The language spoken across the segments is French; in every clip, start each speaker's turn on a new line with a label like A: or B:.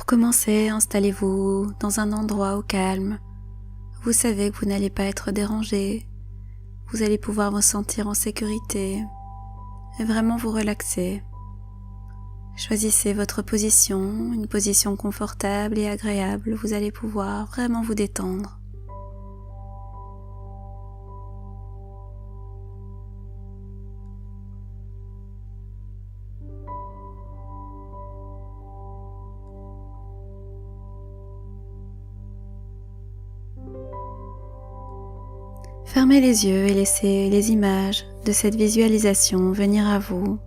A: Pour commencer, installez-vous dans un endroit au calme. Vous savez que vous n'allez pas être dérangé. Vous allez pouvoir vous sentir en sécurité et vraiment vous relaxer. Choisissez votre position, une position confortable et agréable. Vous allez pouvoir vraiment vous détendre. Fermez les yeux et laissez les images de cette visualisation venir à vous.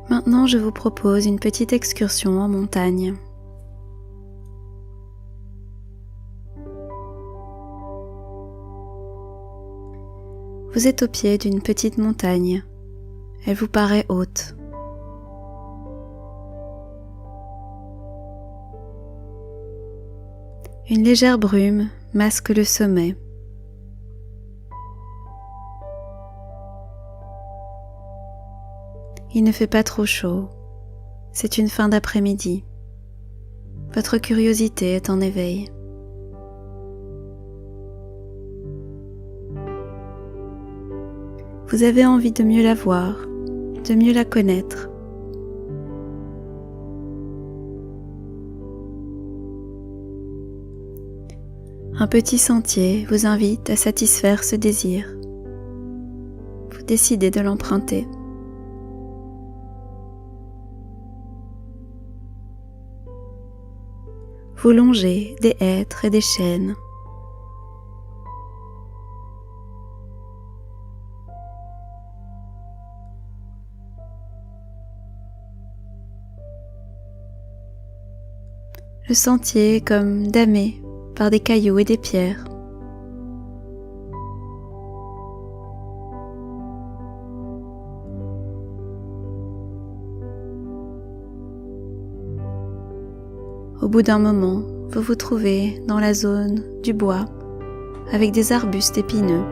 A: Maintenant, je vous propose une petite excursion en montagne. Vous êtes au pied d'une petite montagne. Elle vous paraît haute. Une légère brume masque le sommet. Il ne fait pas trop chaud. C'est une fin d'après-midi. Votre curiosité est en éveil. Vous avez envie de mieux la voir, de mieux la connaître. Un petit sentier vous invite à satisfaire ce désir. Vous décidez de l'emprunter. Vous longez des hêtres et des chênes. Le sentier est comme damé par des cailloux et des pierres. Au bout d'un moment, vous vous trouvez dans la zone du bois avec des arbustes épineux.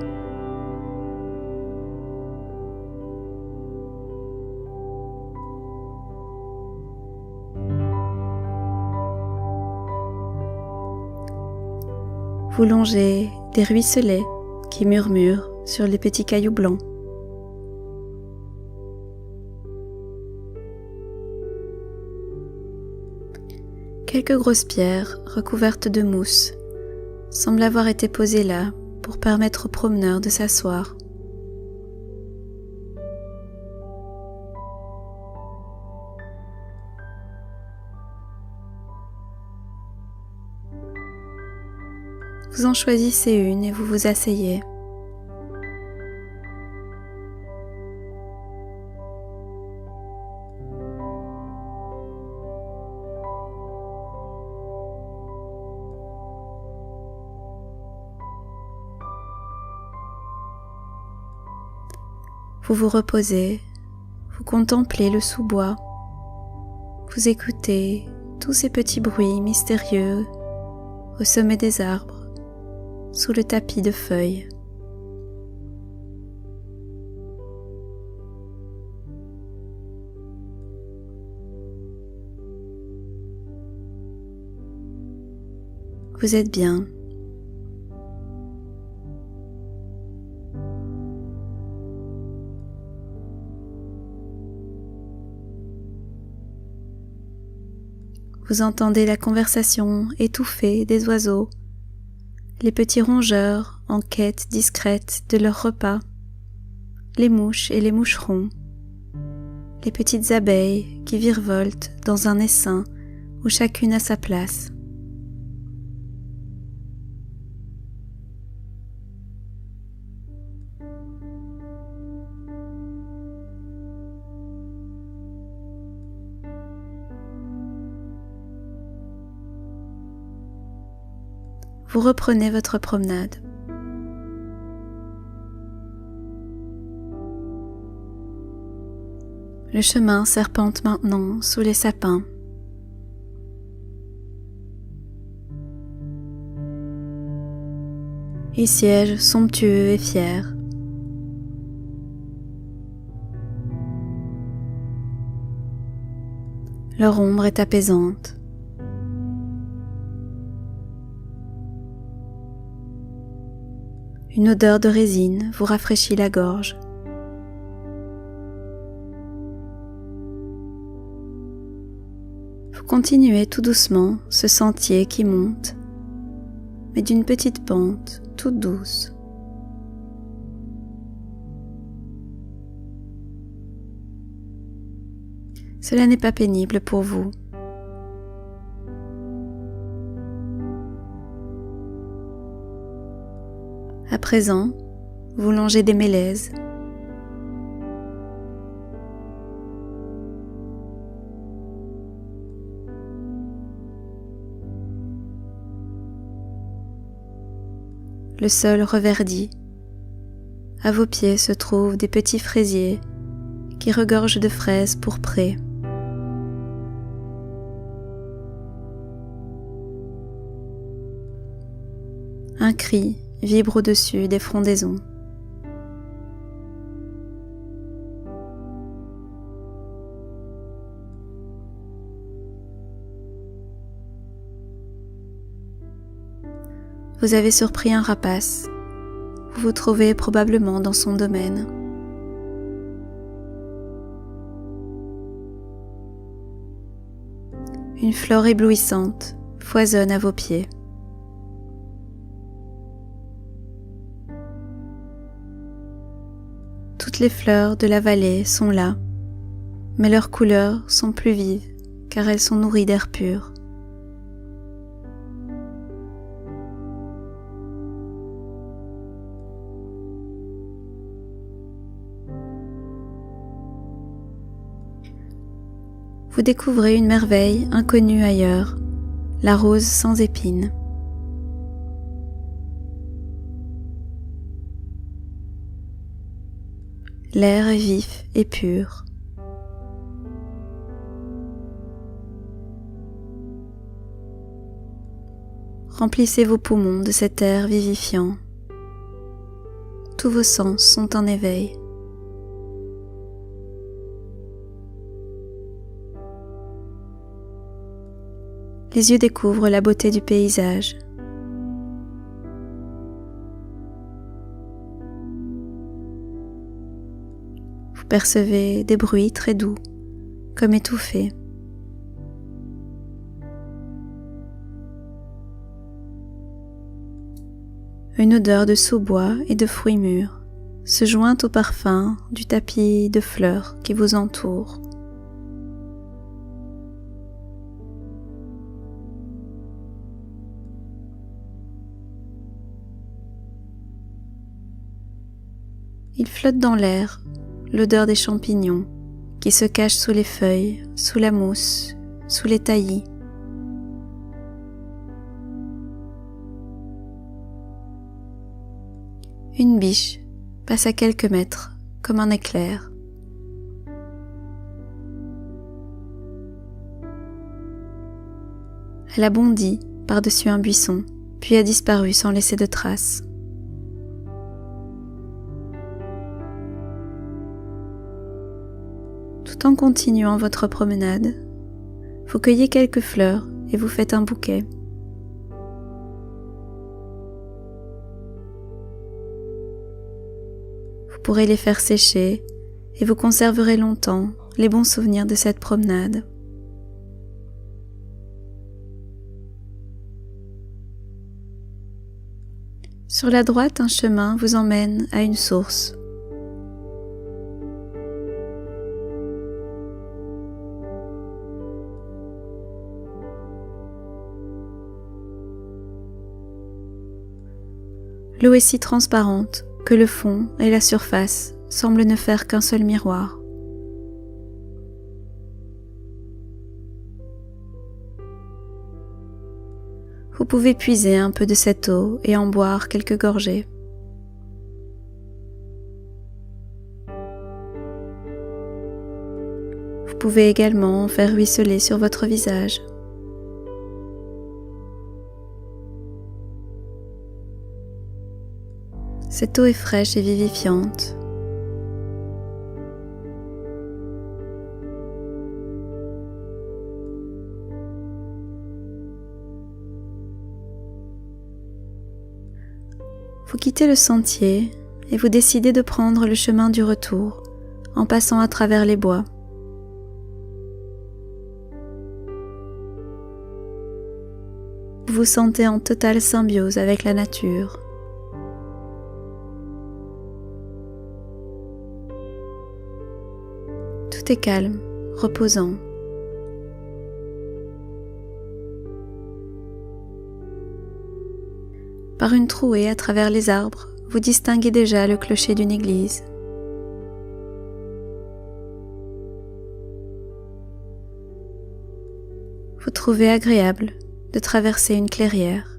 A: Vous longez des ruisselets qui murmurent sur les petits cailloux blancs. Quelques grosses pierres recouvertes de mousse semblent avoir été posées là pour permettre aux promeneurs de s'asseoir. Vous en choisissez une et vous vous asseyez. Vous vous reposez, vous contemplez le sous-bois, vous écoutez tous ces petits bruits mystérieux au sommet des arbres, sous le tapis de feuilles. Vous êtes bien. Vous entendez la conversation étouffée des oiseaux, les petits rongeurs en quête discrète de leur repas, les mouches et les moucherons, les petites abeilles qui virevoltent dans un essaim où chacune a sa place. Vous reprenez votre promenade. Le chemin serpente maintenant sous les sapins. Ils siègent somptueux et fiers. Leur ombre est apaisante. Une odeur de résine vous rafraîchit la gorge. Vous continuez tout doucement ce sentier qui monte, mais d'une petite pente toute douce. Cela n'est pas pénible pour vous. À présent, vous longez des mélèzes. Le sol reverdit. À vos pieds se trouvent des petits fraisiers qui regorgent de fraises pourprées. Un cri vibre au-dessus des frondaisons. Vous avez surpris un rapace. Vous vous trouvez probablement dans son domaine. Une flore éblouissante foisonne à vos pieds. Toutes les fleurs de la vallée sont là, mais leurs couleurs sont plus vives car elles sont nourries d'air pur. Vous découvrez une merveille inconnue ailleurs, la rose sans épines. L'air est vif et pur. Remplissez vos poumons de cet air vivifiant. Tous vos sens sont en éveil. Les yeux découvrent la beauté du paysage. Vous percevez des bruits très doux, comme étouffés. Une odeur de sous-bois et de fruits mûrs se joint au parfum du tapis de fleurs qui vous entoure. Il flotte dans l'air l'odeur des champignons qui se cachent sous les feuilles, sous la mousse, sous les taillis. Une biche passe à quelques mètres comme un éclair. Elle a bondi par-dessus un buisson, puis a disparu sans laisser de traces. Tout en continuant votre promenade, vous cueillez quelques fleurs et vous faites un bouquet. Vous pourrez les faire sécher et vous conserverez longtemps les bons souvenirs de cette promenade. Sur la droite, un chemin vous emmène à une source. L'eau est si transparente que le fond et la surface semblent ne faire qu'un seul miroir. Vous pouvez puiser un peu de cette eau et en boire quelques gorgées. Vous pouvez également en faire ruisseler sur votre visage. Cette eau est fraîche et vivifiante. Vous quittez le sentier et vous décidez de prendre le chemin du retour en passant à travers les bois. Vous vous sentez en totale symbiose avec la nature. Tout est calme, reposant. Par une trouée à travers les arbres, vous distinguez déjà le clocher d'une église. Vous trouvez agréable de traverser une clairière.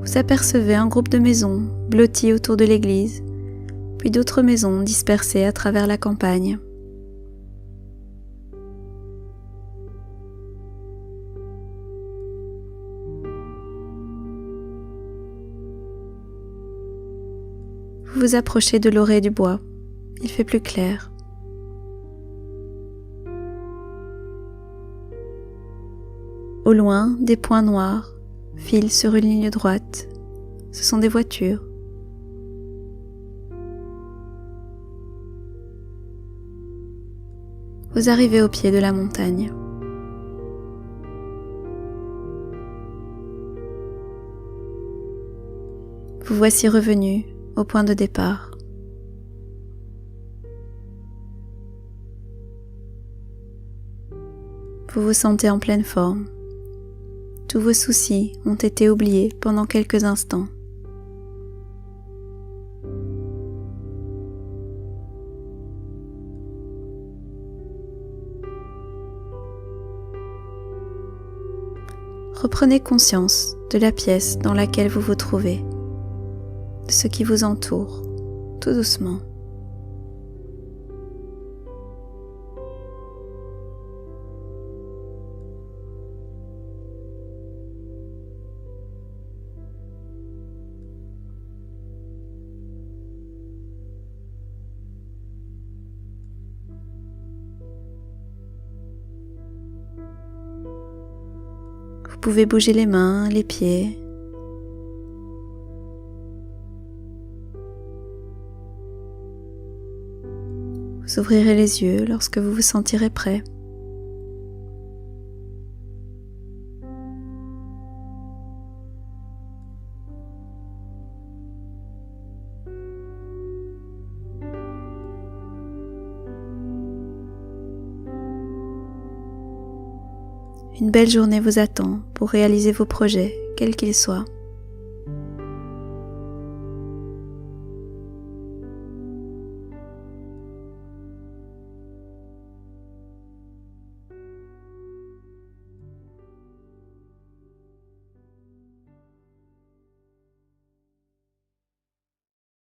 A: Vous apercevez un groupe de maisons blotties autour de l'église, puis d'autres maisons dispersées à travers la campagne. Vous vous approchez de l'orée du bois. Il fait plus clair. Au loin, des points noirs filent sur une ligne droite. Ce sont des voitures. Vous arrivez au pied de la montagne. Vous voici revenu au point de départ. Vous vous sentez en pleine forme. Tous vos soucis ont été oubliés pendant quelques instants. Reprenez conscience de la pièce dans laquelle vous vous trouvez, de ce qui vous entoure, tout doucement. Vous pouvez bouger les mains, les pieds. Vous ouvrirez les yeux lorsque vous vous sentirez prêt. Une belle journée vous attend pour réaliser vos projets, quels qu'ils soient.